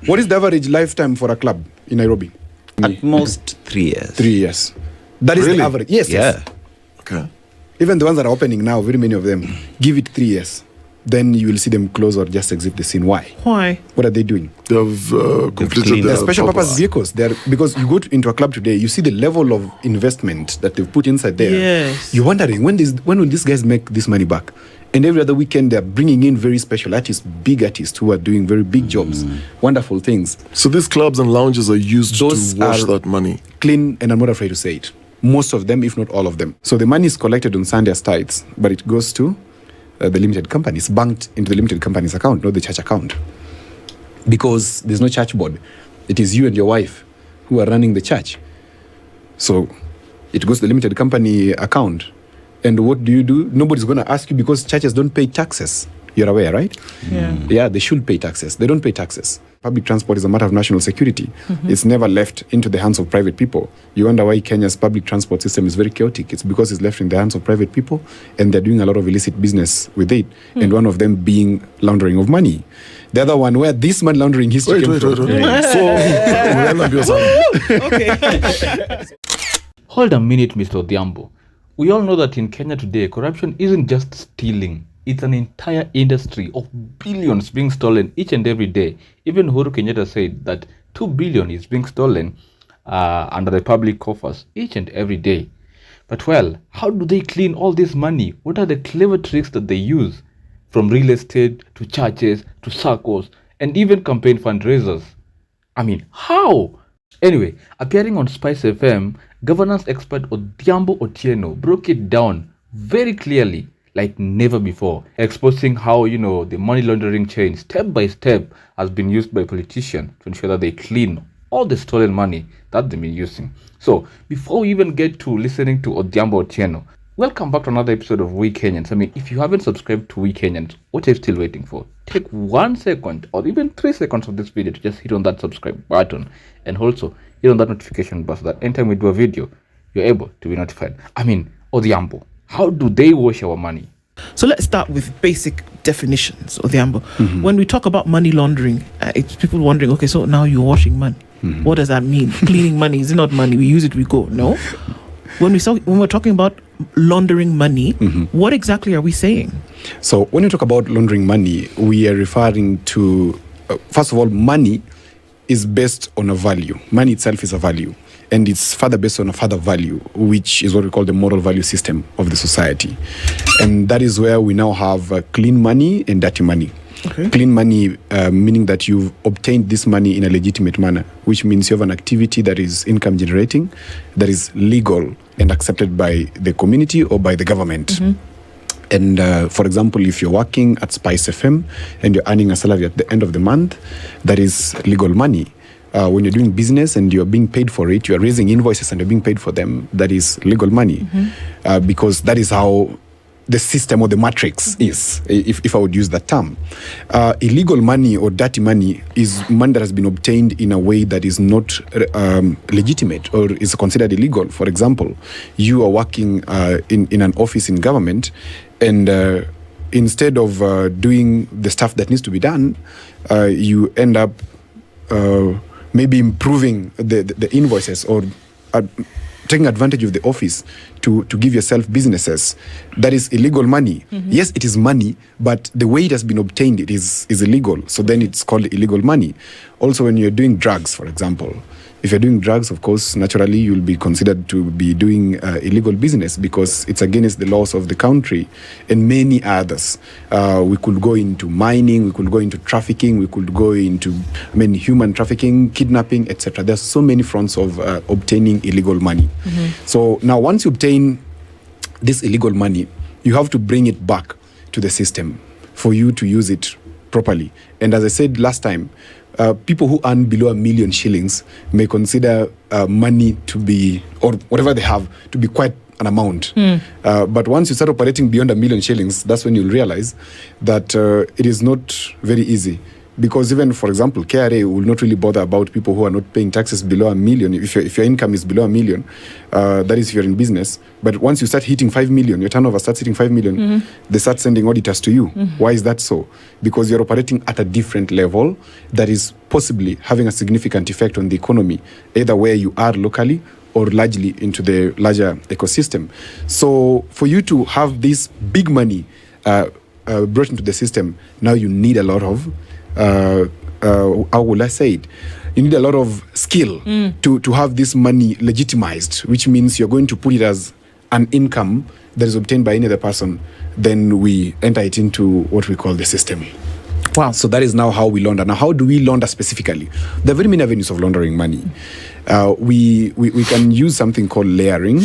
What is the average lifetime for a club in Nairobi? At most 3 years. 3 years. That is Really? the average. Yes, yes. Okay. Even the ones that are opening now, very many of them, give it 3 years. Then you will see them close or just exit the scene. Why? Why? What are they doing? They've completed cleaned their They're special purpose purpose. vehicles. Because you go into a club today, you see the level of investment that they've put inside there. Yes. You're wondering, when will these guys make this money back? And every other weekend, they're bringing in very special artists, big artists who are doing very big jobs, wonderful things. So these clubs and lounges are used Those to wash are that money. Clean, and I'm not afraid to say it. Most of them, if not all of them. So the money is collected on Sunday as tithes, but it goes to the limited companies, banked into the limited company's account, not the church account. Because there's no church board. It is you and your wife who are running the church. So it goes to the limited company account. And what do? Nobody's going to ask you, because churches don't pay taxes. You're aware, right? Yeah. Yeah, they should pay taxes. They don't pay taxes. Public transport is a matter of national security. It's never left into the hands of private people. You wonder why Kenya's public transport system is very chaotic. It's because it's left in the hands of private people, and they're doing a lot of illicit business with it. And one of them being laundering of money. The other one, where this money laundering history came from. So, Okay. Hold a minute, Mr. Odhiambo. We all know that in Kenya today, corruption isn't just stealing. It's an entire industry of billions being stolen each and every day. Even Uhuru Kenyatta said that 2 billion is being stolen under the public coffers each and every day. But well, how do they clean all this money? What are the clever tricks that they use? From real estate to churches to circles and even campaign fundraisers. I mean, how? Anyway, appearing on Spice FM, governance expert Odhiambo Otieno broke it down very clearly, like never before, exposing how, the money laundering chain, step by step, has been used by politicians to ensure that they clean all the stolen money that they've been using. So, before we even get to listening to Odhiambo Otieno, welcome back to another episode of WeeKenyans. I mean, if you haven't subscribed to WeeKenyans, what are you still waiting for? Take 1 second or even 3 seconds of this video to just hit on that subscribe button, and also hit on that notification bell so that anytime we do a video, you're able to be notified. I mean, Odhiambo, how do they wash our money? So let's start with basic definitions, Odhiambo. When we talk about money laundering, it's people wondering, okay, so now you're washing money. What does that mean? Cleaning money, is it not money? We use it, we go. No. When we're talking about laundering money, what exactly are we saying? So when you talk about laundering money, we are referring to, first of all, money is based on a value. Money itself is a value. And it's further based on a further value, which is what we call the moral value system of the society. And that is where we now have clean money and dirty money. Okay. Clean money, meaning that you've obtained this money in a legitimate manner, which means you have an activity that is income generating, that is legal and accepted by the community or by the government. And for example, if you're working at Spice FM and you're earning a salary at the end of the month, that is legal money. When you're doing business and you're being paid for it, you're raising invoices and you're being paid for them, that is legal money. Because that is how the system or the matrix is, if I would use that term. Illegal money or dirty money is money that has been obtained in a way that is not legitimate or is considered illegal. For example, you are working in an office in government, and instead of doing the stuff that needs to be done, you end up maybe improving the invoices or taking advantage of the office to give yourself businesses. That is illegal money. Yes, it is money, but the way it has been obtained, it is illegal. So then it's called illegal money. Also, when you're doing drugs, for example, if you're doing drugs, of course, naturally, you'll be considered to be doing illegal business because it's against the laws of the country and many others. We could go into mining, we could go into trafficking, we could go into human trafficking, kidnapping, etc. There's so many fronts of obtaining illegal money. So now once you obtain this illegal money, you have to bring it back to the system for you to use it properly. And as I said last time, people who earn below 1 million shillings may consider money to be, or whatever they have, to be quite an amount. But once you start operating beyond 1 million shillings, that's when you'll realize that it is not very easy Because even, for example, KRA will not really bother about people who are not paying taxes below $1 million. If your income is below $1 million, that is if you're in business. But once you start hitting 5 million, your turnover starts hitting 5 million, they start sending auditors to you. Why is that so? Because you're operating at a different level that is possibly having a significant effect on the economy, either where you are locally or largely into the larger ecosystem. So for you to have this big money brought into the system, now you need a lot of how will I say it? You need a lot of skill to have this money legitimized, which means you're going to put it as an income that is obtained by any other person. Then we enter it into what we call the system. Wow. So that is now how we launder. Now, how do we launder specifically? There are very many avenues of laundering money. We can use something called layering.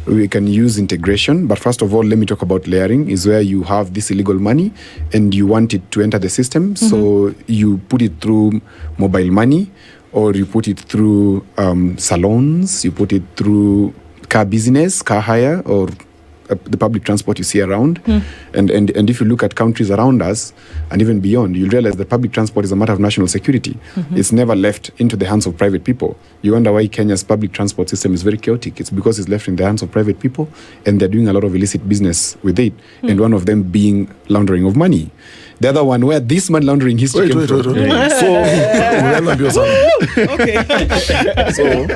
We can use integration, but first of all, let me talk about layering, is where you have this illegal money and you want it to enter the system. So you put it through mobile money, or you put it through salons, you put it through car business, car hire, or the public transport you see around. And if you look at countries around us and even beyond, you'll realize that public transport is a matter of national security. It's never left into the hands of private people. You wonder why Kenya's public transport system is very chaotic. It's because it's left in the hands of private people, and they're doing a lot of illicit business with it, and one of them being laundering of money. The other one, where this money laundering history came from. So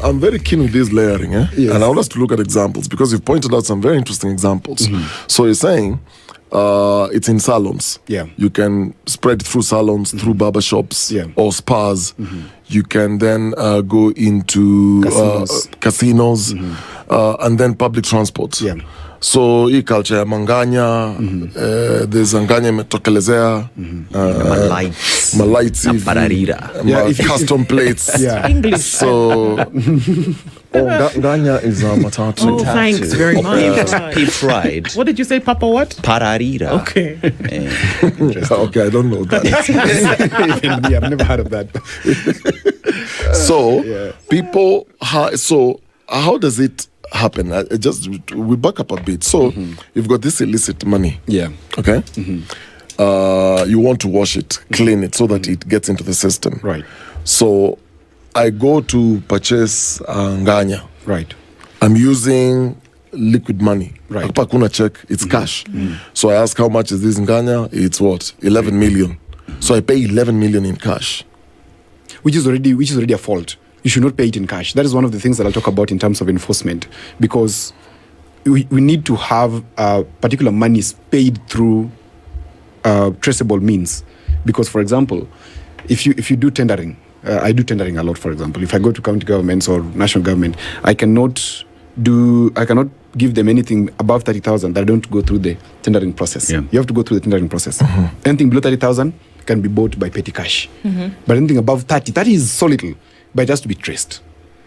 I'm very keen with this layering, Yes. and I want us to look at examples, because you've pointed out some very interesting examples. So you're saying it's in salons. Yeah. You can spread through salons, through barber shops, Yeah. or spas. You can then go into casinos, and then public transport. Yeah. So hii culture ya manganya, there's anganya imetokelezea, malights hivi, Pararira. custom plates. Yeah. English. So nganya is matatu. Oh, thanks very much. Pip fried. What did you say, Papa? What? Pararira. Okay. Okay, I don't know that. Yeah, I've never heard of that. So Yeah. people, so how does it happen? We back up a bit. So you've got this illicit money. Yeah. Okay. You want to wash it, clean it, so that it gets into the system. Right. So I go to purchase nganya. Right. I'm using liquid money. Right. Hapa kuna check, it's cash. So I ask, how much is this nganya? It's what? 11 million. So I pay 11 million in cash. Which is already a fault. You should not pay it in cash. That is one of the things that I'll talk about in terms of enforcement, because we need to have particular monies paid through traceable means. Because, for example, if you do tendering, I do tendering a lot. For example, if I go to county governments or national government, I cannot give them anything above 30,000 that I don't go through the tendering process. Yeah. You have to go through the tendering process. Anything below 30,000 can be bought by petty cash. But anything above 30 is so little, but it has to be traced.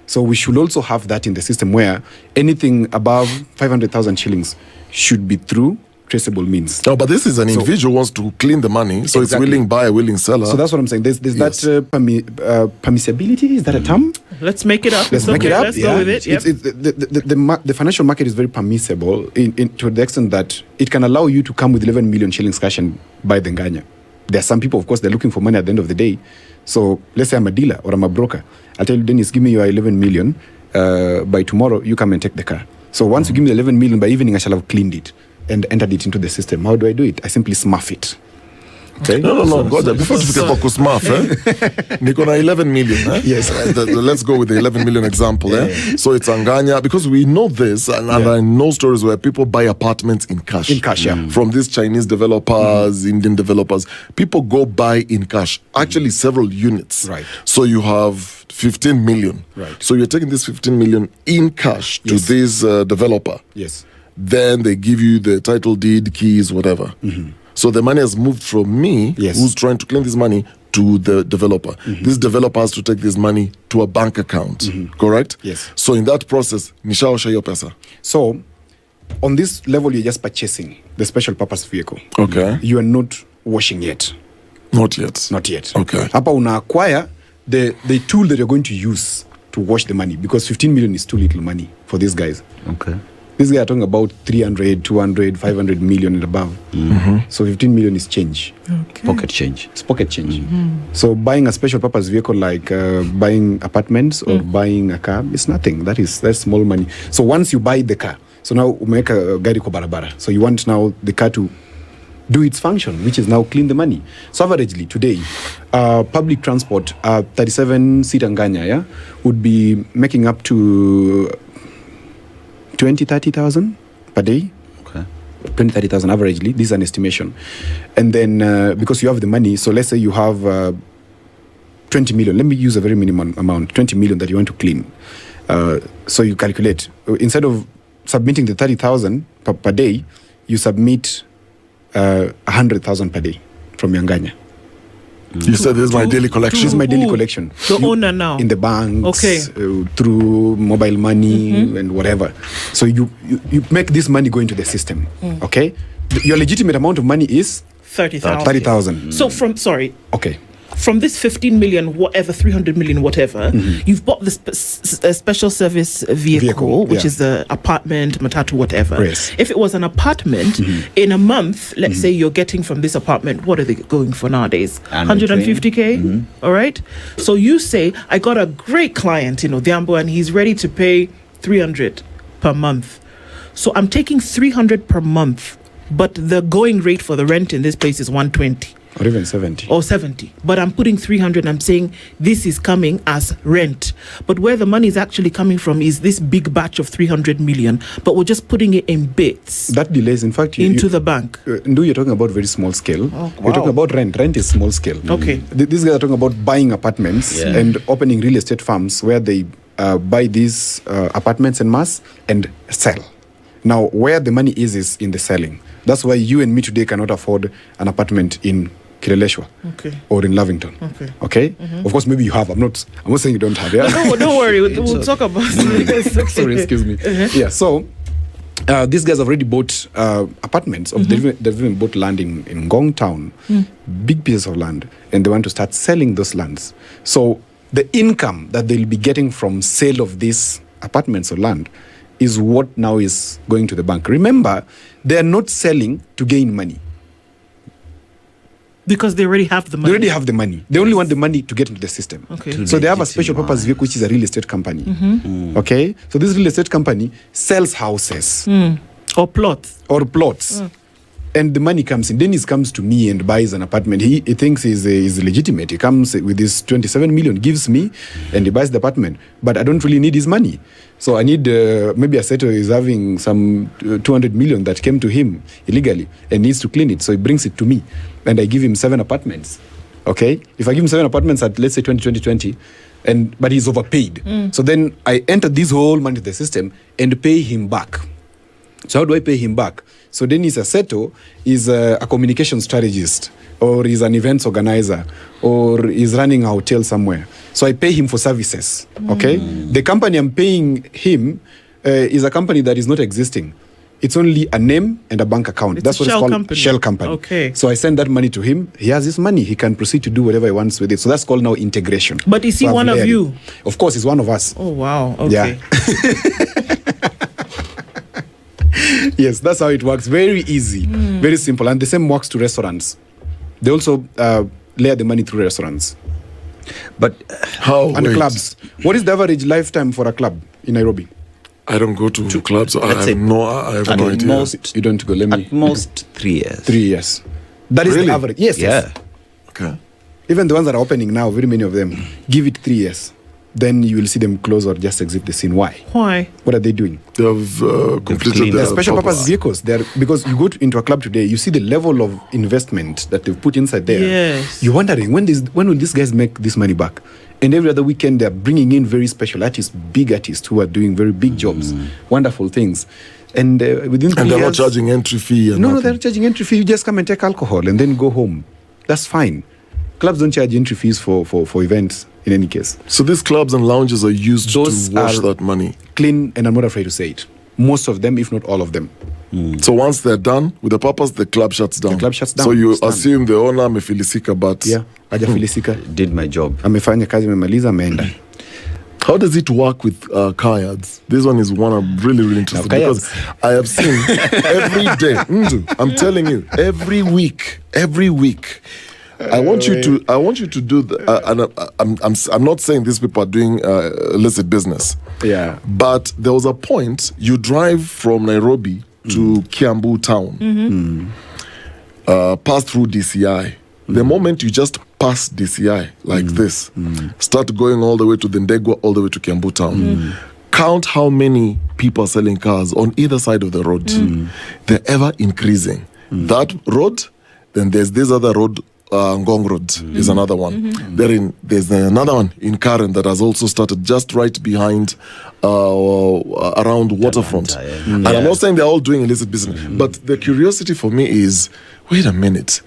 So we should also have that in the system, where anything above 500,000 shillings should be through traceable means. No, but this is an individual wants to clean the money, so Exactly. it's willing buyer, willing seller. So that's what I'm saying. There's Yes. that permissibility. Is that a term? Let's make it up. Let's It's make okay. it up. Let's go with it. Yep. The financial market is very permissible to the extent that it can allow you to come with 11 million shillings cash and buy the nganya. There are some people, of course, they're looking for money at the end of the day. So let's say I'm a dealer or I'm a broker. I'll tell you, Dennis, give me your 11 million. By tomorrow, you come and take the car. So once you give me the 11 million, by evening, I shall have cleaned it and entered it into the system. How do I do it? I simply smurf it. Okay? No, God, before you forget about Kusmaf, niko na 11 million. Yes. Let's go with the 11 million example. So it's Anganya, because we know this, and I know stories where people buy apartments in cash. In cash, yeah. From these Chinese developers, Indian developers. People go buy in cash, actually several units. Right. So you have 15 million. Right. So you're taking this 15 million in cash to Yes. this developer. Yes. Then they give you the title deed, keys, whatever. So the money has moved from me, Yes. who's trying to claim this money, to the developer. This developer has to take this money to a bank account, correct? Yes. So in that process, nishaosha hiyo pesa. So on this level, you're just purchasing the special purpose vehicle. Okay. You are not washing yet. Not yet. Not yet. Okay. Hapa una acquire the tool that you're going to use to wash the money, because 15 million is too little money for these guys. Okay. These guys are talking about 300, 200, 500 million and above. So 15 million is change. Okay. Pocket change. It's pocket change. So buying a special purpose vehicle like buying apartments or buying a car is nothing. That's small money. So once you buy the car, so now make a gari kwa barabara. So you want now the car to do its function, which is now clean the money. So averagely today, public transport, 37-seat Nganya, would be making up to 20,000-30,000 per day. Okay. 20,000-30,000 averagely. This is an estimation. And then because you have the money, so let's say you have 20 million. Let me use a very minimum amount, 20 million that you want to clean. So you calculate. Instead of submitting the 30,000 per day, you submit 100,000 per day from Yanganya. You said this is my daily collection. This is my daily collection. The owner now. In the banks, Okay. Through mobile money and whatever. So you make this money go into the system. Okay? Your legitimate amount of money is 30,000. 30,000. So Okay. from this 15 million, whatever, 300 million, whatever, you've bought this special service vehicle, which yeah. is the apartment, matatu, whatever. Yes. If it was an apartment, in a month, let's say you're getting from this apartment, what are they going for nowadays? 150K? All right. So you say, I got a great client in Odhiambo and he's ready to pay 300 per month. So I'm taking 300 per month, but the going rate for the rent in this place is 120. Or even 70. Or 70. But I'm putting 300 and I'm saying this is coming as rent. But where the money is actually coming from is this big batch of 300 million, but we're just putting it in bits That delays, in fact, into the bank. Ndu, you're talking about very small scale. Oh, You're talking wow. about rent. Rent is small scale. Okay. These guys are talking about buying apartments Yeah. and opening real estate firms where they buy these apartments en masse and sell. Now, where the money is in the selling. That's why you and me today cannot afford an apartment in Kireleshwa Okay. or in Lavington. Okay. Of course, maybe you have. I'm not saying you don't have. Yeah. Don't worry. We'll talk about this. Okay. Sorry, excuse me. Yeah. So these guys have already bought apartments. They've even bought land in Ngong town, big pieces of land, and they want to start selling those lands. So the income that they'll be getting from sale of these apartments or land is what now is going to the bank. Remember, they are not selling to gain money. Because they already have the money. They already have the money. They only want the money to get into the system. Okay. So they have a special purpose vehicle, which is a real estate company. Okay. So this real estate company sells houses Or plots. or plots. And the money comes in. Dennis comes to me and buys an apartment. He thinks is legitimate. He comes with this 27 million, gives me, and he buys the apartment. But I don't really need his money. So I need, maybe Aseto is having some 200 million that came to him illegally and needs to clean it. So he brings it to me. And I give him 7 apartments. Okay? If I give him 7 apartments at, let's say, 2020, but he's overpaid. So then I enter this whole money to the system and pay him back. So how do I pay him back? So Dennis Aseto is a communication strategist, or is an events organizer, or is running a hotel somewhere. So I pay him for services, okay? The company I'm paying him is a company that is not existing. It's only a name and a bank account. It's That's a what it's shell called, company. shell company. Okay. So I send that money to him. He has his money. He can proceed to do whatever he wants with it. So that's called now integration. But is he So I've one of layered you? it. Of course, he's one of us. Oh, wow. Okay. Yes, that's how it works. Very easy, very simple. And the same works to restaurants. They also layer the money through restaurants But How? and Wait. clubs. What is the average lifetime for a club in Nairobi? I don't go to clubs. I let's have say no idea. most, You don't go. Let me. at most 3 years. 3 years. That is Really? the average. Yes, yes. Yeah. Okay. Even the ones that are opening now, very many of them, give it 3 years. Then you will see them close or just exit the scene. Why? Why? What are they doing? They have completed cleaned their They're special purpose. purpose vehicles. They're because you go into a club today, you see the level of investment that they've put inside there. Yes. You're wondering when will these guys make this money back? And every other weekend they're bringing in very special artists, big artists who are doing very big jobs, wonderful things. And within 3 And they're not years, charging entry fee. And No, nothing. they're charging entry fee. You just come and take alcohol and then go home. That's fine. Clubs don't charge entry fees for events in any case. So these clubs and lounges are used Those to wash are- that money. Clean, and I'm not afraid to say it. Most of them, if not all of them. So once they're done with the purpose, the club shuts down. The club shuts down. So you It's done. assume the owner amefilisika, but Yeah, hajafilisika. Did my job. Amefanya kazi, amemaliza, ameenda. How does it work with car yards? This one is one I'm really interested in, because I have seen every day. I'm telling you, every week. I want you to do I'm not saying these people are doing illicit business. Yeah. But there was a point you drive from Nairobi to Kiambu town, pass through DCI. The moment you just pass DCI like this, start going all the way to the Ndegwa, all the way to Kiambu town, count how many people are selling cars on either side of the road. They're ever increasing. That road, then there's this other road, Ngong Road is another one. There's another one in Karen that has also started just right behind around Waterfront. And I'm not saying they're all doing illicit business, but the curiosity for me is, wait a minute,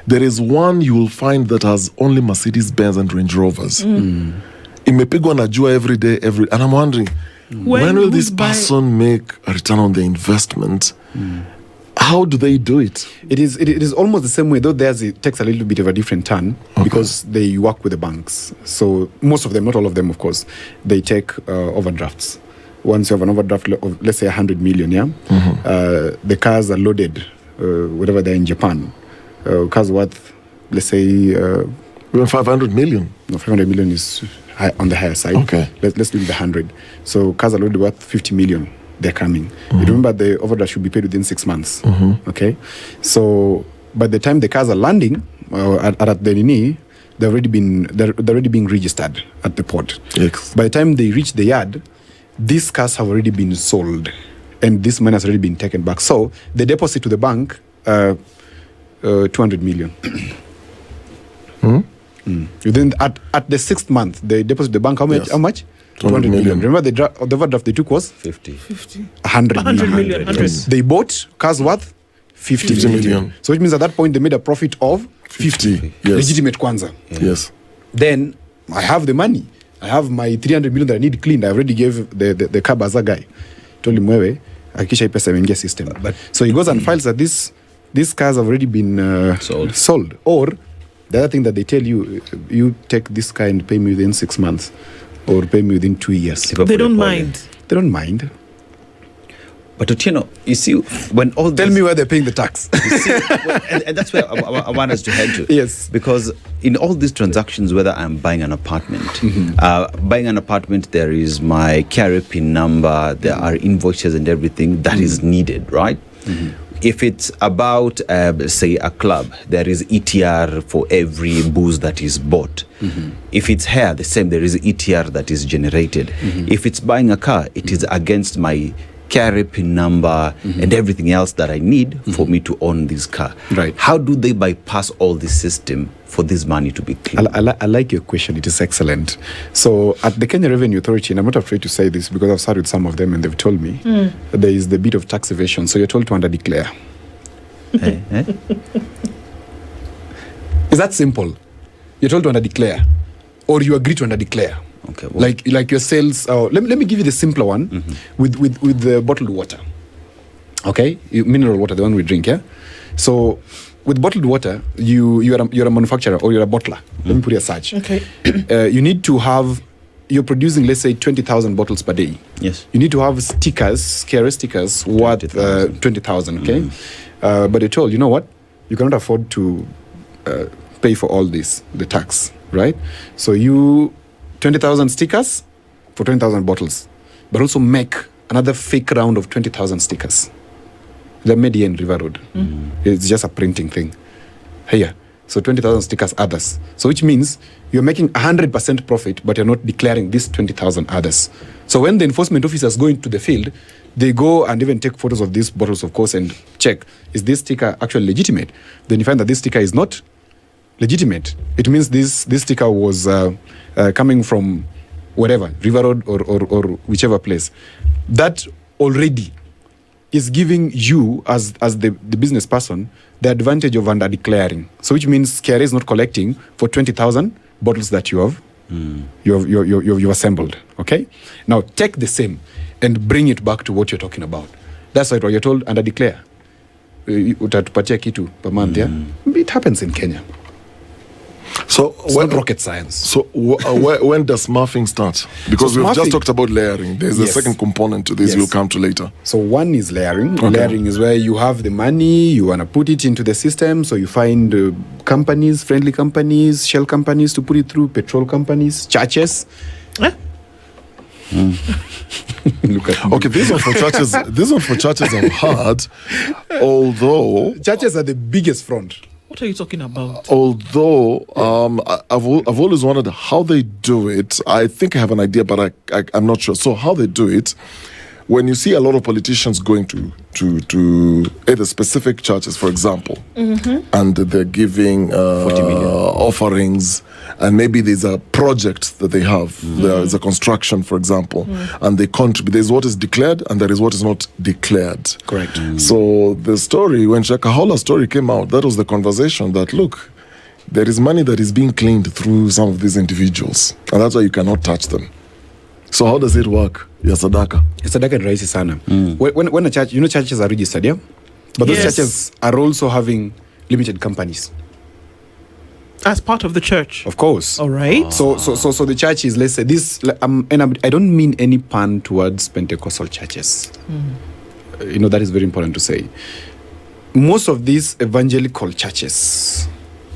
there is one you will find that has only Mercedes-Benz and Range Rovers. Imepigwa na jua every day, and I'm wondering, when will this person make a return on the investment? How do they do it? It is almost the same way, though it takes a little bit of a different turn, because they work with the banks. So most of them, not all of them, of course, they take overdrafts. Once you have an overdraft of, let's say, 100 million, the cars are loaded, whatever they're in Japan. Cars worth, let's say... even 500 million? No, 500 million is on the higher side. Okay. Let's do the 100. So cars are loaded worth 50 million. They're coming. You remember the overdraft should be paid within 6 months. Okay? So by the time the cars are landing at the Nini, they're already being registered at the port. Yes. By the time they reach the yard, these cars have already been sold, and this money has already been taken back. So the deposit to the bank, 200 million. Within at the 6th month, they deposit the bank how much? Yes. How much? 200 million. Remember the overdraft they took was 50. 100 million. Yes. They bought cars worth 50 million. So which means at that point they made a profit of 50. Yes. Legitimate kwanza. Yes. Then I have the money. I have my 300 million that I need cleaned. I already gave the car bazaar guy. Told him, wewe, hakikisha hii pesa imeingia system. So he goes and files that these cars have already been sold. Or the other thing that they tell you, you take this car and pay me within 6 months. Or pay me within 2 years. They don't mind. They don't mind. But Otieno, you see, when all Tell me where they're paying the tax. You see, and that's where I want us to head to. Yes. Because in all these transactions, whether I'm buying an apartment, there is my carrier PIN number, there are invoices and everything that is needed, right? If it's about, say, a club, there is ETR for every booze that is bought. If it's hair, the same, there is ETR that is generated. If it's buying a car, it is against my carrier PIN number and everything else that I need for me to own this car. Right. How do they bypass all this system for this money to be clean? I like your question. It is excellent. So at the Kenya Revenue Authority, and I'm not afraid to say this because I've sat with some of them and they've told me that there is the bit of tax evasion. So you're told to under-declare. Is that simple? You're told to under-declare, or you agree to under-declare. Okay. Well, like your sales. Let me give you the simpler one with the bottled water. Okay, mineral water, the one we drink. Yeah. So with bottled water, you're a manufacturer or you're a bottler. Let me put it as such. Okay. You need to have. You're producing, let's say, 20,000 bottles per day. yes. You need to have stickers, KRA stickers, worth 20,000. Okay. But you're told, you know what? You cannot afford to pay for all this, the tax, right? So 20,000 stickers for 20,000 bottles, but also make another fake round of 20,000 stickers. They're made here in River Road. It's just a printing thing. Here. So 20,000 stickers others. So which means you're making 100% profit, but you're not declaring these 20,000 others. So when the enforcement officers go into the field, they go and even take photos of these bottles, of course, and check, is this sticker actually legitimate? Then you find that this sticker is not legitimate. It means this sticker was coming from whatever, River Road or whichever place. That already is giving you, as the business person, the advantage of under-declaring. So which means KRA is not collecting for 20,000 bottles that you have you've assembled. Okay? Now take the same and bring it back to what you're talking about. That's why you're told under-declare. Utatupatia kitu per month, yeah? It happens in Kenya. So It's not rocket science. So when does smurfing start? Because So we've just smurfing- talked about layering. There's a Yes. second component to this Yes. we'll come to later. So one is layering. Okay. Layering is where you have the money, you want to put it into the system. So you find companies, friendly companies, shell companies to put it through, petrol companies, churches. Look at me. Okay, this one for churches. This one for churches I've heard. Although Churches are the biggest front. What are you talking about? I've always wondered how they do it. I think I have an idea, but I'm not sure. So how they do it, when you see a lot of politicians going to either specific churches, for example, and they're giving 40 million. offerings, and maybe there's a project that they have, there is a construction, for example, and they contribute. There's what is declared and there is what is not declared. Correct. So the story, when Shakahola's story came out, that was the conversation that, look, there is money that is being cleaned through some of these individuals, and that's why you cannot touch them. So how does it work? Ya sadaka. Sadaka ni rahisi sana. When a church, churches are registered, yeah? But those Yes. churches are also having limited companies. As part of the church. Of course. All right. So the church is, let's say this, and I don't mean any pun towards Pentecostal churches. That is very important to say. Most of these evangelical churches,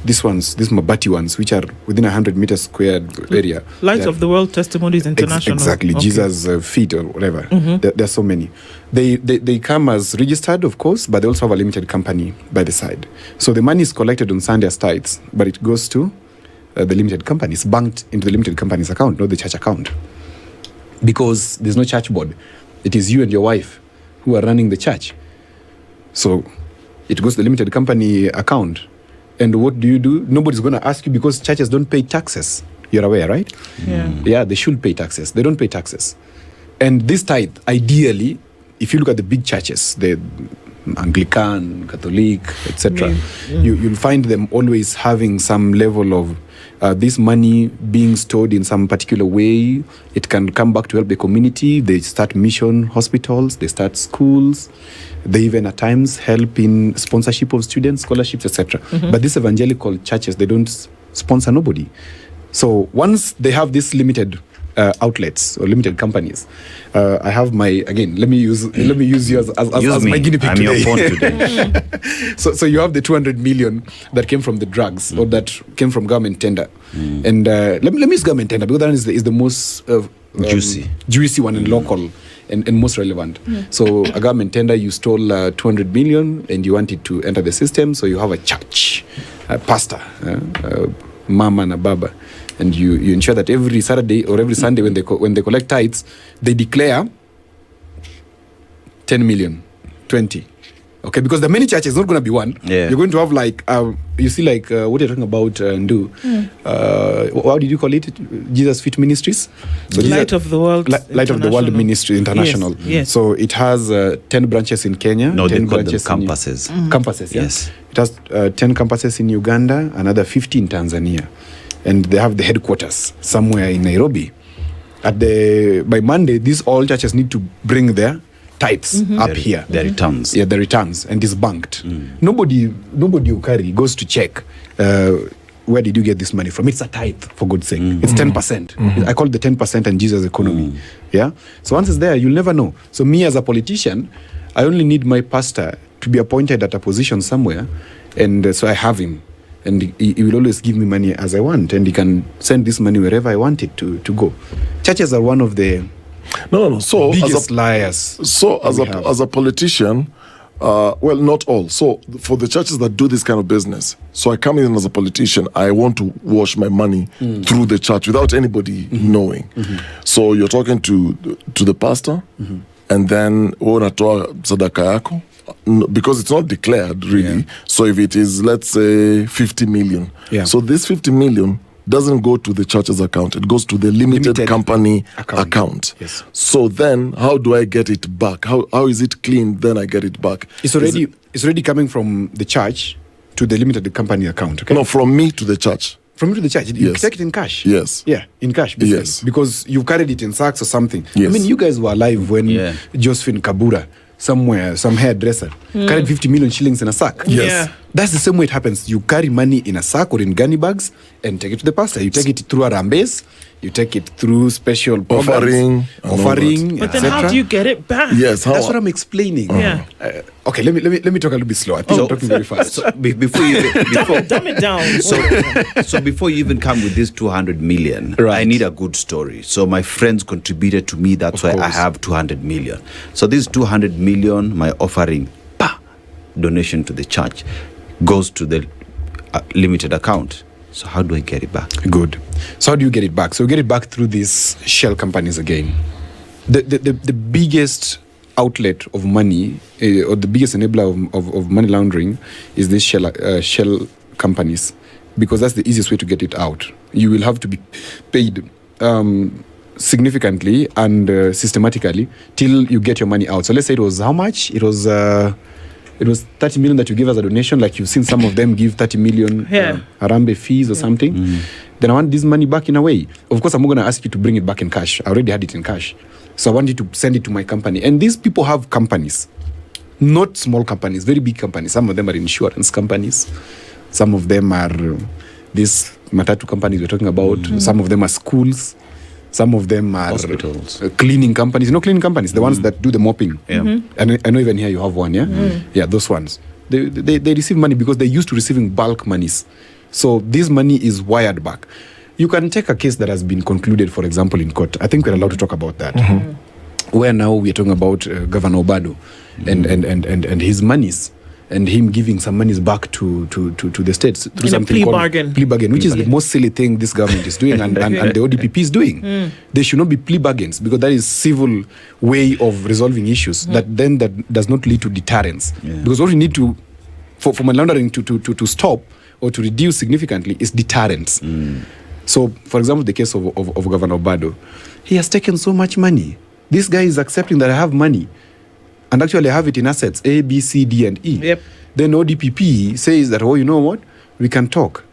these Mabati ones, which are within 100 meters squared area. Light they're- of the World Testimonies International. Exactly, Okay. Jesus' feet or whatever. There are so many. They come as registered, of course, but they also have a limited company by the side. So the money is collected on Sunday as tithes, but it goes to the limited company. It's banked into the limited company's account, not the church account. Because there's no church board. It is you and your wife who are running the church. So it goes to the limited company account. And what do? Nobody's going to ask you because churches don't pay taxes. You're aware, right? Yeah. Yeah, they should pay taxes. They don't pay taxes. And this tithe, ideally, if you look at the big churches, the Anglican, Catholic, etc., you'll find them always having some level of this money being stored in some particular way. It can come back to help the community. They start mission hospitals, they start schools. They even at times help in sponsorship of students, scholarships, etc. But these evangelical churches, they don't sponsor nobody. So once they have these limited outlets or limited companies, I have let me use yours as Use my me. guinea pig I'm today. your phone today. So you have the 200 million that came from the drugs or that came from government tender. And let me use government tender because that is the most juicy one and local and most relevant. So a government tender, you stole 200 million and you want it to enter the system. So you have a church, a pastor, mama and a baba. And you ensure that every Saturday or every Sunday when they collect tithes, they declare 10 million, 20. Okay, because the many churches, not going to be one. Yeah. You're going to have what you're talking about, Ndu. How did you call it? Jesus Fit Ministries? So Light of the World. Light of the World Ministry International. Yes. So it has 10 branches in Kenya. No, 10 they call them branches campuses. Campuses, yeah? Yes. It has 10 campuses in Uganda, another 50 in Tanzania. And they have the headquarters somewhere in Nairobi. By Monday, these all churches need to bring their tithes up here. Their returns. Yeah, the returns, and it's banked. Nobody who carry goes to check where did you get this money from. It's a tithe, for God's sake. It's 10%. I call it the 10% and Jesus economy. Yeah. So once it's there, you'll never know. So me as a politician, I only need my pastor to be appointed at a position somewhere, and so I have him. And he will always give me money as I want, and he can send this money wherever I want it to go. Churches are one of the So biggest liars. So as a politician, well, not all. So for the churches that do this kind of business, so I come in as a politician, I want to wash my money through the church without anybody knowing. So you're talking to the pastor, and then unatoa sadaka yako. Because it's not declared really. So if it is, let's say 50 million, so this 50 million doesn't go to the church's account, it goes to the limited company account. Yes. So then how do I get it back? How is it cleaned? Then I get it back. It's already coming from the church to the limited company account. Okay. No, from me to the church. From you to the church, you Yes. take it in cash. Yes. Yeah, in cash, basically. Yes. Because you've carried it in sacks or something. Yes. I mean, you guys were alive when Yeah. Josephine Kabura, somewhere, some hairdresser, carried 50 million shillings in a sack. Yes. Yeah. That's the same way it happens. You carry money in a sack or in gunny bags and take it to the pastor. You take it through a rambes, you take it through special programs, offering, But then how etc. do you get it back? Yes, how? That's what I'm explaining. Yeah. Okay, let me talk a little bit slow. I think I'm talking very fast. So before you Dumb it down. so before you even come with this 200 million, Right. I need a good story. So my friends contributed to me. That's why I course. have 200 million. So this 200 million, my offering, donation to the church, goes to the limited account. So how do I get it back? Good. So how do you get it back? So you get it back through these shell companies again. The biggest outlet of money, or the biggest enabler of money laundering, is these shell companies, because that's the easiest way to get it out. You will have to be paid significantly and systematically till you get your money out. So let's say it was how much? It was 30 million that you give as a donation. Like you've seen some of them give 30 million Harambe fees or something. Then I want this money back in a way. Of course, I'm not going to ask you to bring it back in cash. I already had it in cash. So I want you to send it to my company. And these people have companies, not small companies, very big companies. Some of them are insurance companies. Some of them are these matatu companies we're talking about. Some of them are schools. Some of them are Hospitals. Cleaning companies. Cleaning companies, the ones that do the mopping. Yeah. And I know even here you have one, yeah? Yeah, those ones. They receive money because they're used to receiving bulk monies. So this money is wired back. You can take a case that has been concluded, for example, in court. I think we're allowed to talk about that. Where now we're talking about Governor Obado and his monies, and him giving some monies back to the states through In a something plea called bargain. plea bargain, which is the most silly thing this government is doing and the ODPP is doing. There should not be plea bargains, because that is civil way of resolving issues that does not lead to deterrence. Because what we need to for money laundering to stop or to reduce significantly is deterrence. So, for example, the case of Governor Obado, he has taken so much money. This guy is accepting that I have money, and actually I have it in assets A, B, C, D, and E. Yep. Then ODPP says that, oh, you know what? We can talk.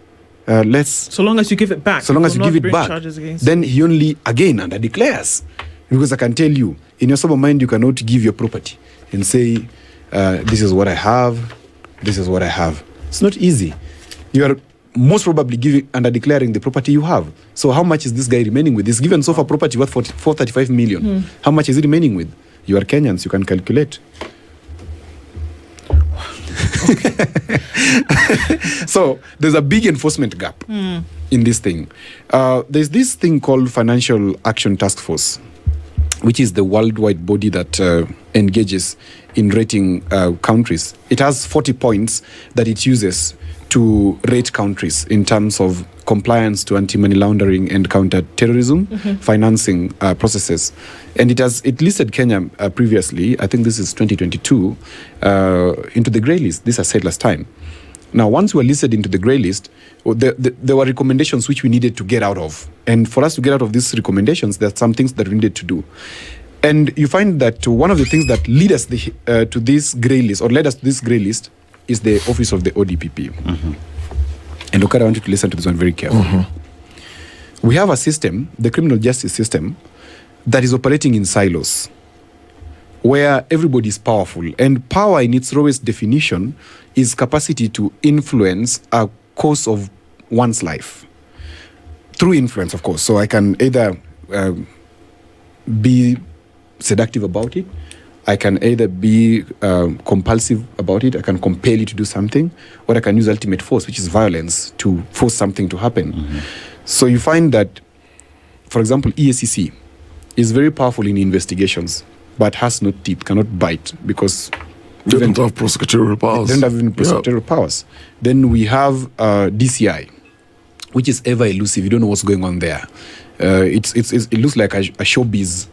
So long as you give it back. So long as you will give not it bring back. charges against Then he only again under declares, because I can tell you, in your sober mind, you cannot give your property and say, this is what I have. This is what I have. It's not easy. You are most probably giving under declaring the property you have. So how much is this guy remaining with? He's given so far property worth 435 million. How much is he remaining with? You are Kenyans, you can calculate. So there's a big enforcement gap in this thing. There's this thing called Financial Action Task Force, which is the worldwide body that engages in rating countries. It has 40 points that it uses to rate countries in terms of compliance to anti-money laundering and counter-terrorism financing processes. And it listed Kenya previously, I think this is 2022, into the grey list. This I said last time. Now, once we were listed into the grey list, there were recommendations which we needed to get out of. And for us to get out of these recommendations, there are some things that we needed to do. And you find that one of the things that lead us to this grey list, or led us to this grey list, is the office of the ODPP. And look, I want you to listen to this one very carefully. We have a system, the criminal justice system, that is operating in silos, where everybody is powerful. And power, in its rawest definition, is capacity to influence a course of one's life. Through influence, of course. So I can either be seductive about it, I can either be compulsive about it, I can compel you to do something, or I can use ultimate force, which is violence, to force something to happen. So you find that, for example, EACC is very powerful in investigations, but has no teeth, cannot bite, because They don't have prosecutorial powers. they don't have even prosecutorial powers. Then we have DCI, which is ever elusive. You don't know what's going on there. It looks like a showbiz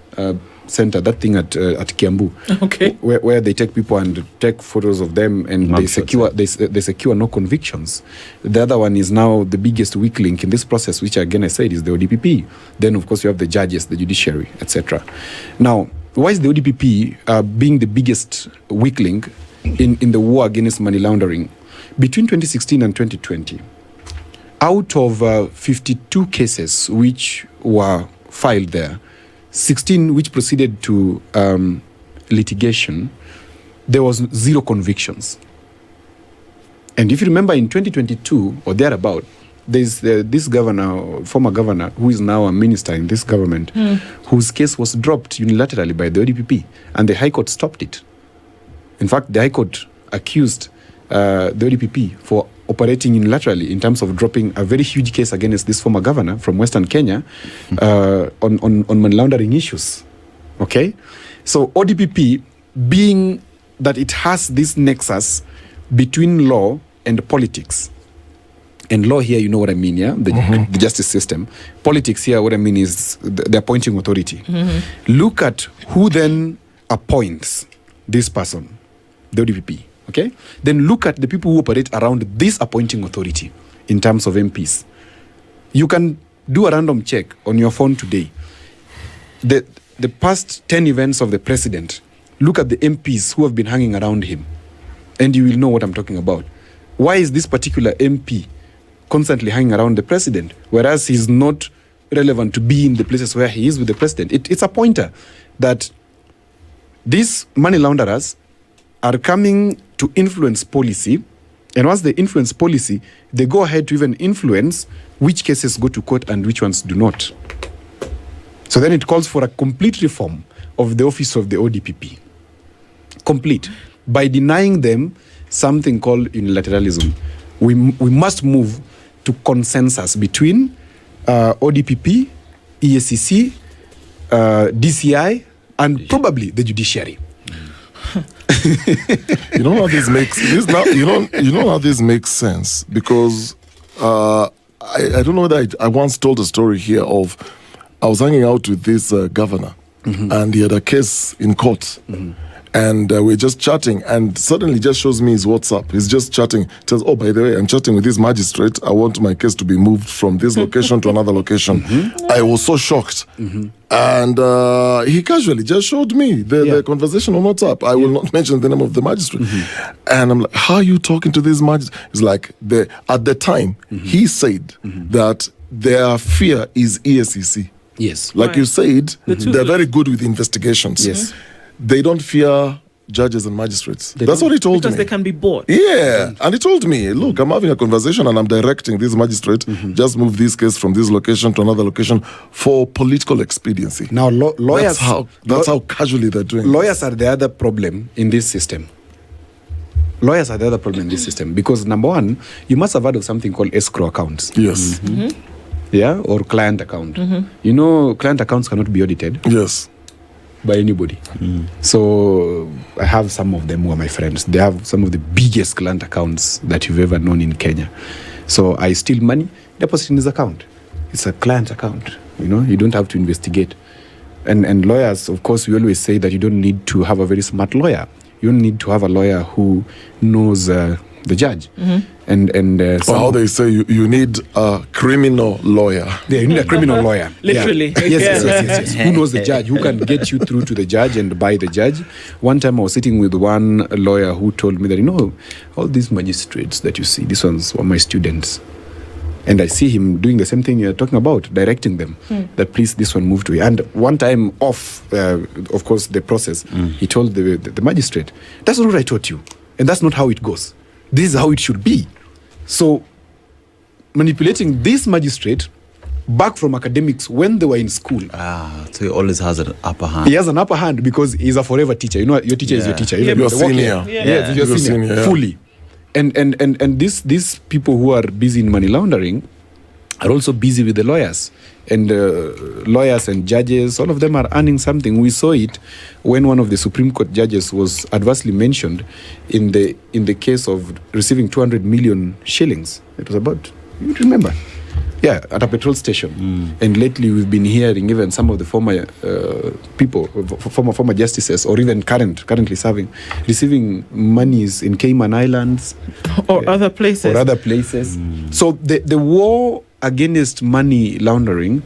center, that thing at Kiambu, Okay. where they take people and take photos of them, and they secure no convictions. The other one is now the biggest weak link in this process, which again I said is the ODPP. Then of course you have the judges, the judiciary, etc. Now, why is the ODPP being the biggest weak link in the war against money laundering? Between 2016 and 2020, out of 52 cases which were filed there, 16 which proceeded to litigation, there was 0 convictions. And if you remember in 2022 or thereabout, there's this governor, former governor, who is now a minister in this government, whose case was dropped unilaterally by the ODPP, and the High Court stopped it. In fact, the High Court accused the ODPP for operating unilaterally in terms of dropping a very huge case against this former governor from Western Kenya on money laundering issues. Okay? So ODPP, being that it has this nexus between law and politics, and law here, you know what I mean, yeah? The justice system. Politics here, what I mean is the appointing authority. Look at who then appoints this person, the ODPP, okay? Then look at the people who operate around this appointing authority in terms of MPs. You can do a random check on your phone today. The past 10 events of the president, look at the MPs who have been hanging around him, and you will know what I'm talking about. Why is this particular MP constantly hanging around the president, whereas he's not relevant to be in the places where he is with the president? It's a pointer that these money launderers are coming to influence policy, and once they influence policy, they go ahead to even influence which cases go to court and which ones do not. So then it calls for a complete reform of the office of the ODPP. Complete. By denying them something called unilateralism, we must move to consensus between ODPP, EACC, DCI, and probably the judiciary. You know how this makes this now. You know how this makes sense, because I don't know that I once told a story here of I was hanging out with this governor, and he had a case in court. And we're just chatting, and suddenly just shows me his WhatsApp. He's just chatting. Says, "Oh, by the way, I'm chatting with this magistrate. I want my case to be moved from this location to another location." I was so shocked. And he casually just showed me the conversation on WhatsApp. I will not mention the name of the magistrate. And I'm like, "How are you talking to this magistrate?" It's like, at the time, he said that their fear is EACC. Yes. Like you said, they're very good with investigations. Yes. They don't fear judges and magistrates. That's what he told me. Because they can be bought. Yeah. And he told me, look, I'm having a conversation and I'm directing this magistrate, just move this case from this location to another location for political expediency. Now, lawyers... That's how casually they're doing Lawyers are the other problem in this system. Lawyers are the other problem in this system. Because, number one, you must have heard of something called escrow accounts. Yes. Yeah? Or client account. You know, client accounts cannot be audited. Yes. By anybody. So I have some of them who are my friends. They have some of the biggest client accounts that you've ever known in Kenya. So I steal money, deposit in his account. It's a client account. You know, you don't have to investigate. And lawyers, of course, we always say that you don't need to have a very smart lawyer. You don't need to have a lawyer who knows the judge. How they say you need a criminal lawyer. Yeah, you need a criminal lawyer. Literally. Yeah. Yes. Who knows the judge? Who can get you through to the judge and by the judge? One time I was sitting with one lawyer who told me that, you know, all these magistrates that you see, these ones were my students. And I see him doing the same thing you're talking about, directing them, that please, this one move to you. And one time off, of course, the process, he told the magistrate, that's not what I taught you. And that's not how it goes. This is how it should be. So, manipulating this magistrate back from academics when they were in school. So he always has an upper hand. He has an upper hand because he's a forever teacher. You know, your teacher is your teacher. Your senior. Yes, your senior. Fully. And these people who are busy in money laundering are also busy with the lawyers. And lawyers and judges, all of them are earning something. We saw it when one of the Supreme Court judges was adversely mentioned in the case of receiving 200 million shillings. It was about, you remember? Yeah, at a petrol station. And lately we've been hearing even some of the former people, former justices, or even currently serving, receiving monies in Cayman Islands. Or other places. So the war against money laundering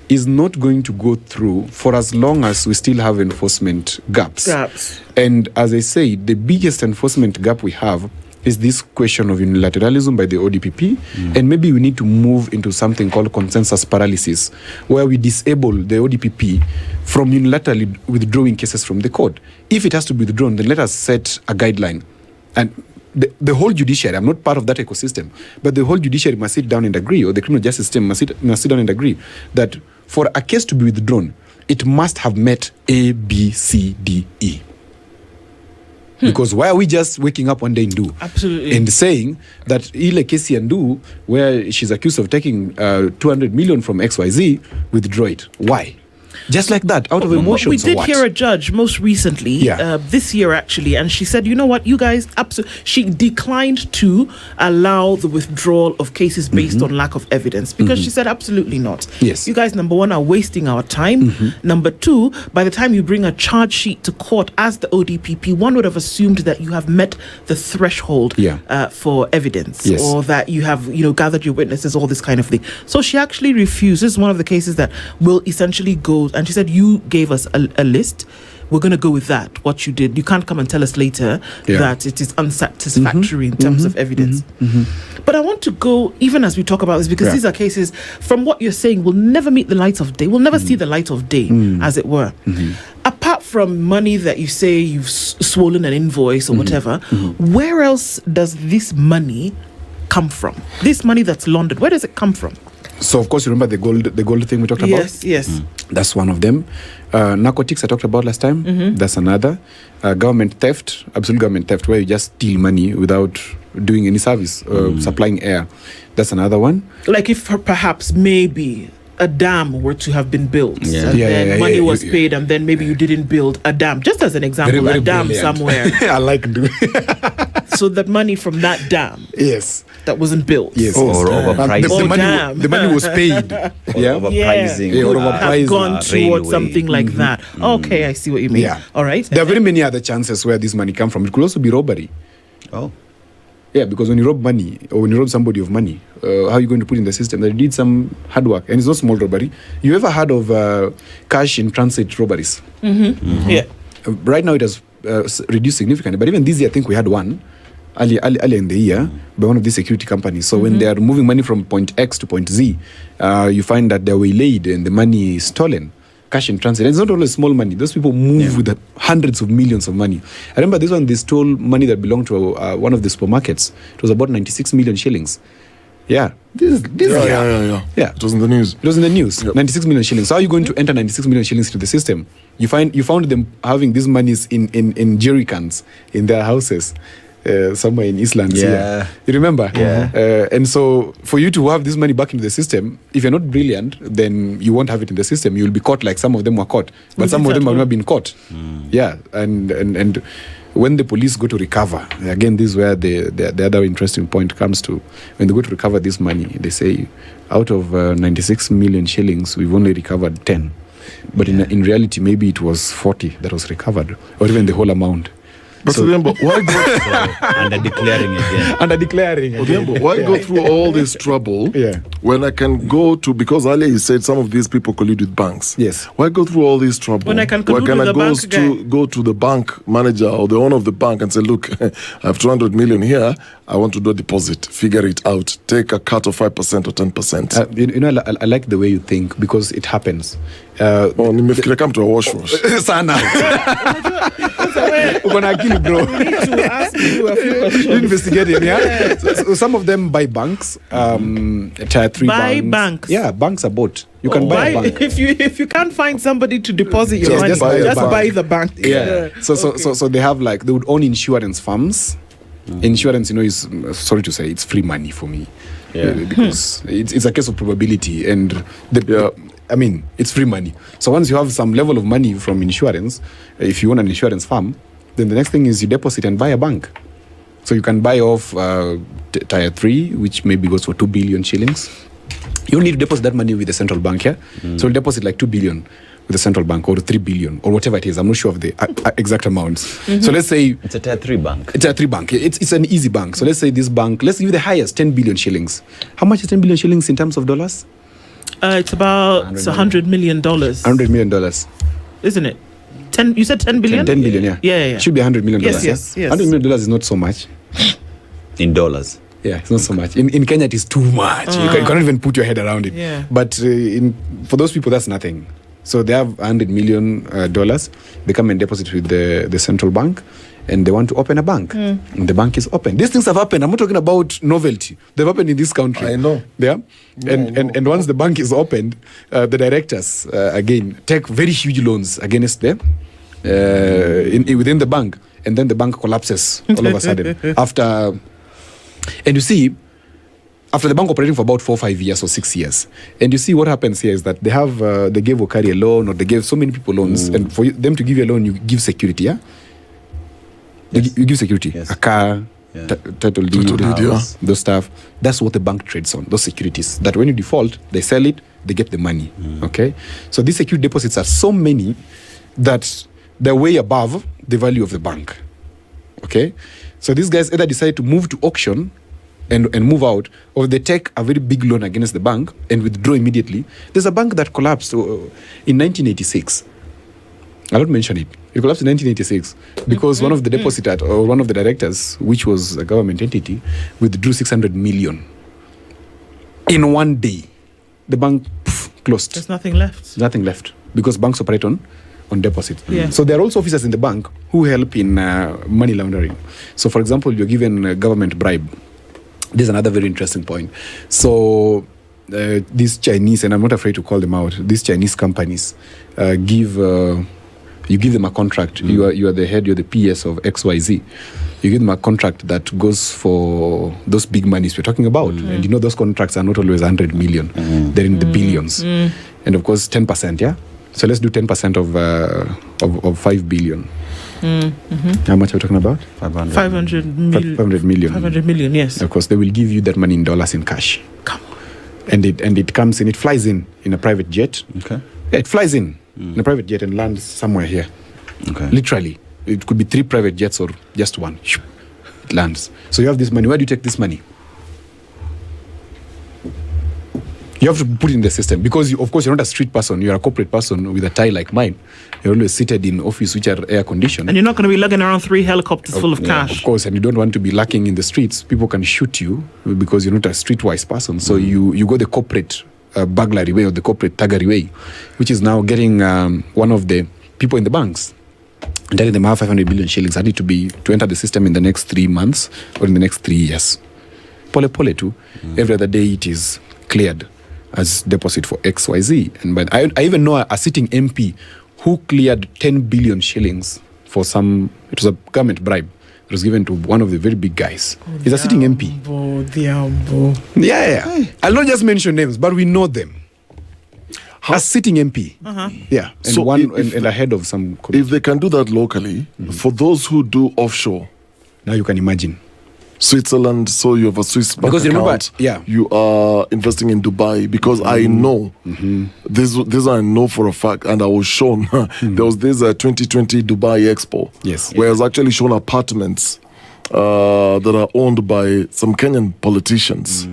is not going to go through for as long as we still have enforcement gaps. And as I say, the biggest enforcement gap we have is this question of unilateralism by the ODPP, and maybe we need to move into something called consensus paralysis, where we disable the ODPP from unilaterally withdrawing cases from the court. If it has to be withdrawn, then let us set a guideline. And the whole judiciary, I'm not part of that ecosystem, but the whole judiciary must sit down and agree, or the criminal justice system must sit down and agree that for a case to be withdrawn, it must have met A, B, C, D, E. Because why are we just waking up one day and do? Absolutely. And saying that Ile Kesi Andu, where she's accused of taking 200 million from XYZ, withdraw it. Why? Just like that, out of emotions. We did or what? hear a judge most recently, this year actually, and she said, you know what, you guys, she declined to allow the withdrawal of cases based on lack of evidence, because she said, absolutely not. Yes. You guys, number one, are wasting our time. Number two, by the time you bring a charge sheet to court as the ODPP, one would have assumed that you have met the threshold for evidence, or that you have, gathered your witnesses, all this kind of thing. So she actually refused. This is one of the cases that will essentially go. And she said, you gave us a list. We're going to go with that, what you did. You can't come and tell us later that it is unsatisfactory in terms of evidence. But I want to go, even as we talk about this, because these are cases, from what you're saying, will never meet the light of day. We'll never see the light of day, as it were. Apart from money that you say you've swollen an invoice or whatever, where else does this money come from? This money that's laundered, where does it come from? So, of course, you remember the gold thing we talked about? Yes. That's one of them. Narcotics I talked about last time. That's another. Government theft, absolute government theft, where you just steal money without doing any service, supplying air. That's another one. Like if perhaps maybe a dam were to have been built, and then money was paid, and then maybe you didn't build a dam. Just as an example, Very, very a dam brilliant. somewhere. I like doing So that money from that dam that wasn't built. Yes. Or overpricing. The money was paid. Overpricing. or Have gone towards railway. something like that. Okay, I see what you mean. Yeah. All right. There are very many other chances where this money come from. It could also be robbery. Oh. Yeah, because when you rob money, or when you rob somebody of money, how are you going to put in the system that you did some hard work? And it's not small robbery. You ever heard of cash in transit robberies? Yeah. Right now it has reduced significantly, but even this year I think we had one earlier in the year by one of these security companies. So when they are moving money from point X to point Z, you find that they're waylaid and the money is stolen. Cash in transit. And it's not always small money. Those people move with hundreds of millions of money. I remember this one, they stole money that belonged to one of the supermarkets. It was about 96 million shillings. Yeah. This Yeah. It was in the news. It was in the news. 96 million shillings. So how are you going to enter 96 million shillings into the system? You found them having these monies in jerry cans in their houses. Somewhere in Eastlands. Yeah. You remember? Yeah. And so for you to have this money back into the system, if you're not brilliant, then you won't have it in the system. You'll be caught like some of them were caught. But some of them have not been caught. Yeah. And when the police go to recover, again, this is where the other interesting point comes to. When they go to recover this money, they say, out of 96 million shillings, we've only recovered 10. But in reality, maybe it was 40 that was recovered, or even the whole amount. But Odhiambo, why go? Under declaring again. Under declaring. Odhiambo, why go through all this trouble when I can go to, because earlier you said some of these people collude with banks. Yes. Why go through all this trouble? When I can collude with the bank guy. Go to the bank manager or the owner of the bank and say, look, I have 200 million here. I want to do a deposit. Figure it out. Take a cut of 5% or 10%. I like the way you think, because it happens. Nimefikiria come to a wash. Sana. Uko na akili, bro. We need to ask you a few questions. Investigating, yeah. So some of them buy banks, tier 3 Buy banks. banks? Yeah, banks are bought. You can buy a bank. If you can't find somebody to deposit your Yes, money, just buy a just bank. buy the bank. Yeah. So they have they would own insurance firms. Insurance, is sorry to say, it's free money for me. Because it's a case of probability, and I mean, it's free money. So once you have some level of money from insurance, if you own an insurance firm, then the next thing is you deposit and buy a bank. So you can buy off tier 3, which maybe goes for 2 billion shillings. You need to deposit that money with the central bank, yeah? So you'll deposit like 2 billion with the central bank, or 3 billion, or whatever it is. I'm not sure of the exact amounts. So let's say It's a tier 3 bank. it's a 3 bank. It's an easy bank. So let's say this bank, let's give the highest 10 billion shillings. How much is 10 billion shillings in terms of dollars? It's about $100 million. $100 million. Isn't it? 10. You said 10 billion. 10 billion, yeah. Yeah. Should be $100 million. Yes. $100 million is not so much. In dollars. Yeah, it's not so much. In Kenya, it is too much. You cannot even put your head around it. Yeah. But for those people, that's nothing. So they have $100 million. They come and deposit with the central bank. and they want to open a bank. And the bank is open. These things have happened. I'm not talking about novelty. They've happened in this country. I know. Yeah. And once the bank is opened, the directors, again, take very huge loans against them within the bank. And then the bank collapses all of a sudden. And you see, after the bank operating for about 4 or 5 years or 6 years, and you see what happens here is that they gave Okari a loan, or they gave so many people loans, and for them to give you a loan, you give security, yeah? Yes. You give security, Yes. a car, Yeah. title deed, yeah. those stuff. That's what the bank trades on, those securities. That when you default, they sell it, they get the money, okay? So these security deposits are so many that they're way above the value of the bank, okay? So these guys either decide to move to auction and move out, or they take a very big loan against the bank and withdraw immediately. There's a bank that collapsed in 1986. I'll not mention it. It collapsed in 1986 because one of the depositor or one of the directors, which was a government entity, withdrew 600 million in one day. The bank closed. There's nothing left. Nothing left because banks operate on deposit. Yeah. So there are also officers in the bank who help in money laundering. So, for example, you're given a government bribe. This is another very interesting point. So these Chinese, and I'm not afraid to call them out, these Chinese companies you give them a contract. You are the head, you're the PS of XYZ. You give them a contract that goes for those big monies we're talking about. And you know those contracts are not always 100 million. They're in the billions. And of course 10%, yeah? So let's do 10% of 5 billion. How much are we talking about? 500 million. 500 million. 500 million, yes. Of course, they will give you that money in dollars in cash. Come on. And it comes in, it flies in a private jet. Okay. Yeah, it flies in a private jet and lands somewhere here. Okay. Literally. It could be 3 private jets or just one. It lands. So you have this money. Where do you take this money? You have to put it in the system because, of course, you're not a street person. You're a corporate person with a tie like mine. You're always seated in office which are air conditioned. And you're not going to be lugging around 3 helicopters full of cash. Of course, and you don't want to be lacking in the streets. People can shoot you because you're not a streetwise person. So you go the corporate burglary way or the corporate thuggery way, which is now getting one of the people in the banks and telling them I have 500 billion shillings. I need to enter the system in the next 3 months or in the next 3 years. Pole too. Every other day it is cleared as deposit for XYZ. And but I even know a sitting MP who cleared 10 billion shillings for it was a government bribe. It was given to one of the very big guys. He's a sitting MP. Odhiambo. Yeah. I'll not just mention names, but we know them. A sitting MP. Yeah. And So and ahead of some. If they can do that locally, for those who do offshore, Now you can imagine. Switzerland, so you have a Swiss bank Because you remember, account. yeah. You are investing in Dubai because I know this I know for a fact, and I was shown there was this 2020 Dubai Expo. Yes. Where I was actually shown apartments that are owned by some Kenyan politicians.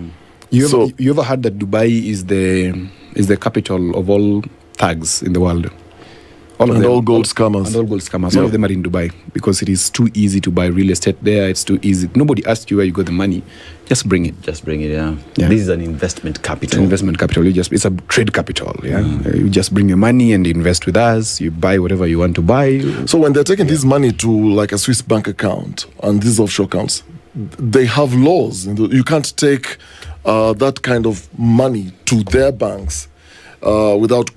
You ever heard that Dubai is the capital of all thugs in the world? All gold scammers. And all gold scammers. All of them are in Dubai because it is too easy to buy real estate there. It's too easy. Nobody asks you where you got the money. Just bring it. Yeah. This is an investment capital. It's an investment capital. It's a trade capital. Yeah. You just bring your money and invest with us. You buy whatever you want to buy. So when they're taking this money to like a Swiss bank account and these offshore accounts, they have laws. You can't take that kind of money to their banks without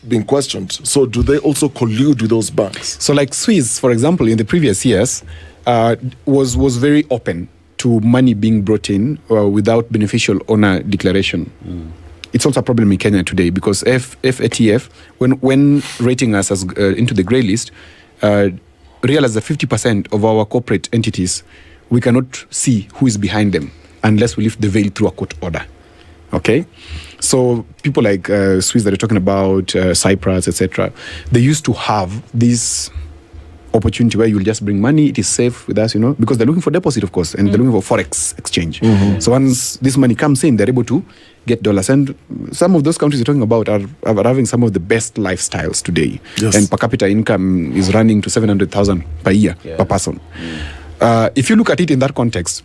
being questioned. So do they also collude with those banks? So like Swiss, for example, in the previous years, was very open to money being brought in without beneficial owner declaration. It's also a problem in Kenya today because FATF, when rating us as into the grey list, realized that 50% of our corporate entities, we cannot see who is behind them unless we lift the veil through a court order. Okay? So people like Swiss that are talking about, Cyprus, etc., they used to have this opportunity where you'll just bring money, it is safe with us, because they're looking for deposit, of course, and they're looking for forex exchange. So once this money comes in, they're able to get dollars. And some of those countries you're talking about are having some of the best lifestyles today. Yes. And per capita income is running to 700,000 per year per person. If you look at it in that context,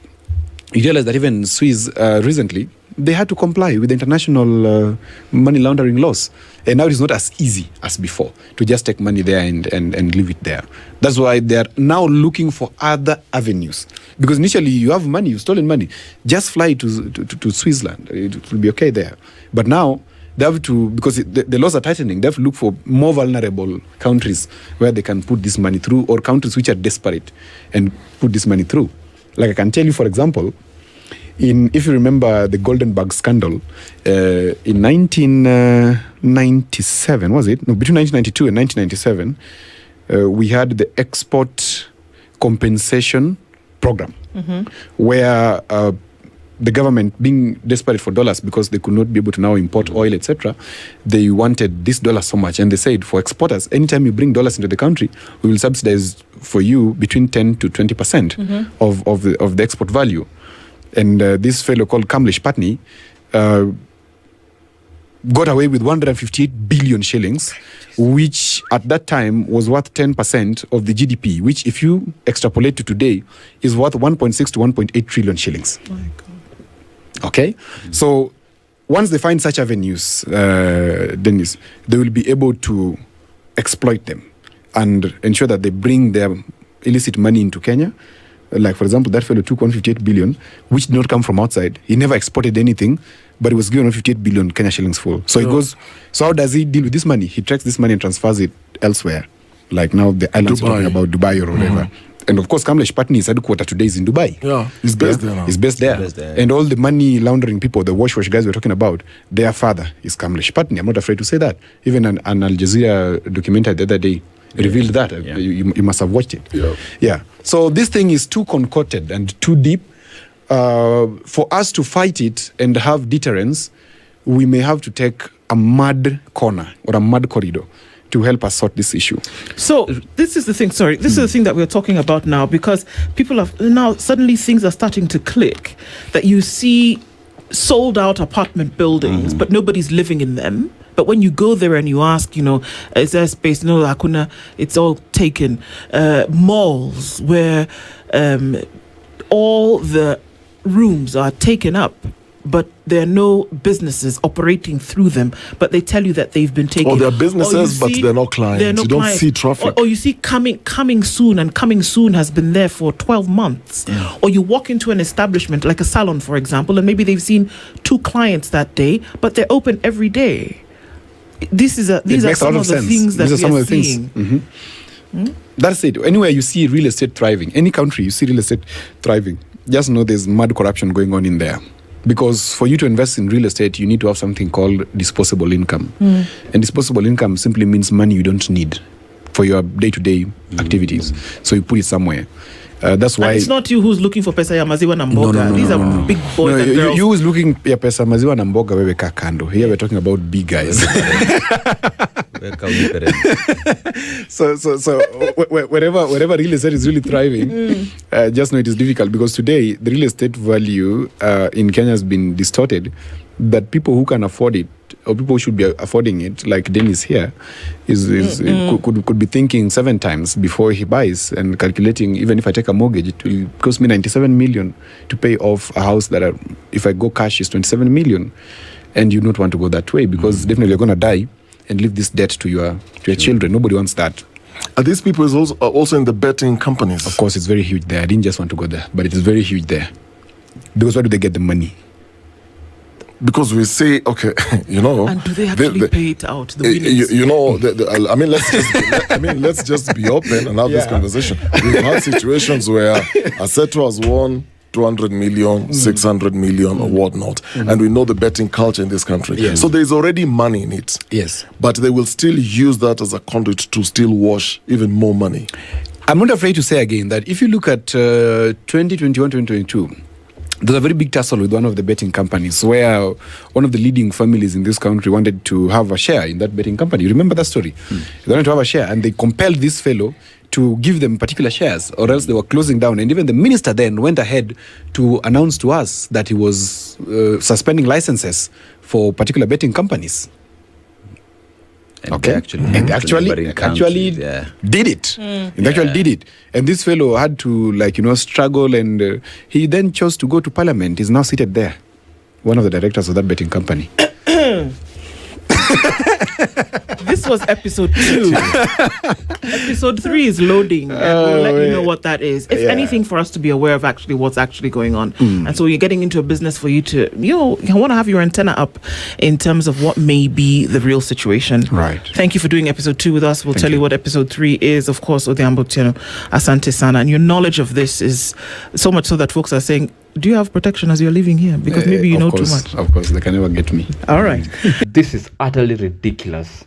you realize that even Swiss recently, they had to comply with international money laundering laws. And now it's not as easy as before to just take money there and leave it there. That's why they're now looking for other avenues. Because initially you have money, you've stolen money, just fly to Switzerland. It will be okay there. But now they have to, because the laws are tightening, they have to look for more vulnerable countries where they can put this money through, or countries which are desperate and put this money through. Like I can tell you, for example, if you remember the Golden Bag scandal, in 1997, was it? No, between 1992 and 1997, we had the export compensation program, where the government, being desperate for dollars because they could not be able to now import oil, etc., they wanted this dollar so much, and they said, for exporters, anytime you bring dollars into the country, we will subsidize for you between 10 to 20% of the export value. And this fellow called Kamlesh Patni got away with 158 billion shillings, which at that time was worth 10% of the GDP, which if you extrapolate to today is worth 1.6 to 1.8 trillion shillings. My God. Okay? So once they find such avenues, Dennis, they will be able to exploit them and ensure that they bring their illicit money into Kenya. Like, for example, that fellow took 158 billion, which did not come from outside. He never exported anything, but he was given 158 billion Kenya shillings full. So he goes, so how does he deal with this money? He tracks this money and transfers it elsewhere. Like now the islands are talking about Dubai or whatever. And of course, Kamlesh Patni's headquarters today is in Dubai. Yeah, he's based there now. He's based there. And all the money laundering people, the wash guys we're talking about, their father is Kamlesh Patni. I'm not afraid to say that. Even an Al Jazeera documentary the other day revealed that. Yeah. You must have watched it. Yeah. So this thing is too concocted and too deep. For us to fight it and have deterrence, we may have to take a mud corner or a mud corridor to help us sort this issue. So this is the thing, this is the thing that we're talking about now, because people have now suddenly things are starting to click, that you see sold out apartment buildings, but nobody's living in them. But when you go there and you ask, is there space? No, hakuna, it's all taken. Malls where all the rooms are taken up, but there are no businesses operating through them, but they tell you that they've been taken. Or they're businesses, but they're not clients. You don't see traffic. Or you see coming soon, and coming soon has been there for 12 months. Yeah. Or you walk into an establishment, like a salon, for example, and maybe they've seen 2 clients that day, but they're open every day. These are some of the things that we are seeing. That's it. Anywhere you see real estate thriving, any country you see real estate thriving, just know there's mad corruption going on in there. Because for you to invest in real estate, you need to have something called disposable income. And disposable income simply means money you don't need for your day-to-day activities. So you put it somewhere. That's why... And it's not you who's looking for pesa ya maziwa na mboga. No, These are big boys and girls. You who's looking ya pesa maziwa na mboga wewe ka kando. Here we're talking about big guys. So wherever real estate is really thriving, just know it is difficult, because today the real estate value in Kenya has been distorted. That people who can afford it, or people who should be affording it, like Dennis here, could be thinking 7 times before he buys, and calculating, even if I take a mortgage, it will cost me 97 million to pay off a house that, if I go cash, is 27 million. And you don't want to go that way, because definitely you're going to die and leave this debt to your children. Nobody wants that. Are these people also in the betting companies? Of course, it's very huge there. I didn't just want to go there, but it is very huge there. Because where do they get the money? Because we say, okay, And do they actually pay it out? The winnings? I mean, let's just be open and have this conversation. We've had situations where a setter has won 200 million, 600 million, or whatnot. And we know the betting culture in this country. Yes. So there's already money in it. Yes. But they will still use that as a conduit to still wash even more money. I'm not afraid to say again that if you look at 2021, 2022, there's a very big tussle with one of the betting companies, where one of the leading families in this country wanted to have a share in that betting company. You remember that story? They wanted to have a share, and they compelled this fellow to give them particular shares, or else they were closing down. And even the minister then went ahead to announce to us that he was suspending licenses for particular betting companies. And Okay. they actually And moved to actually neighboring countries, did it. And actually did it. And this fellow had to struggle, and he then chose to go to parliament. He's now seated there, one of the directors of that betting company. This was episode 2. Episode 3 is loading, and we'll let you know what that is. If anything, for us to be aware of actually what's actually going on. And so you're getting into a business for you to, you want to have your antenna up in terms of what may be the real situation. Right. Thank you for doing episode 2 with us. We'll tell you what episode 3 is. Of course, Odhiambo Otieno, Asante Sana. And your knowledge of this is so much so that folks are saying, do you have protection as you're living here? Because maybe you know too much. Of course, they can never get me. All right. This is utterly ridiculous.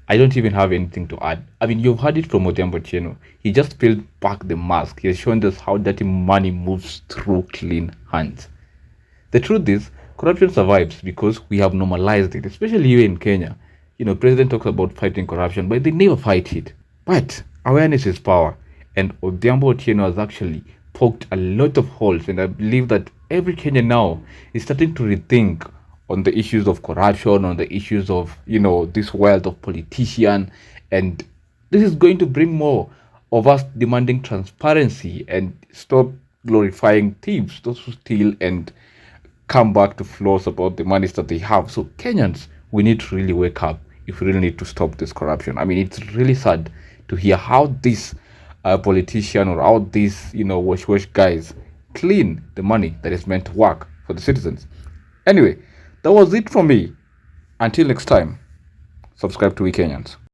I don't even have anything to add. I mean, you've heard it from Odhiambo Otieno. He just peeled back the mask. He has shown us how dirty money moves through clean hands. The truth is, corruption survives because we have normalized it, especially here in Kenya. President talks about fighting corruption, but they never fight it. But awareness is power. And Odhiambo Otieno has actually poked a lot of holes, and I believe that every Kenyan now is starting to rethink on the issues of corruption, on the issues of this wealth of politician, and this is going to bring more of us demanding transparency and stop glorifying thieves, those who steal, and come back to floss about the monies that they have. So Kenyans, we need to really wake up if we really need to stop this corruption. I mean, it's really sad to hear how this politician or how these wash guys clean the money that is meant to work for the citizens. Anyway, that was it from me. Until next time, subscribe to WeeKenyans.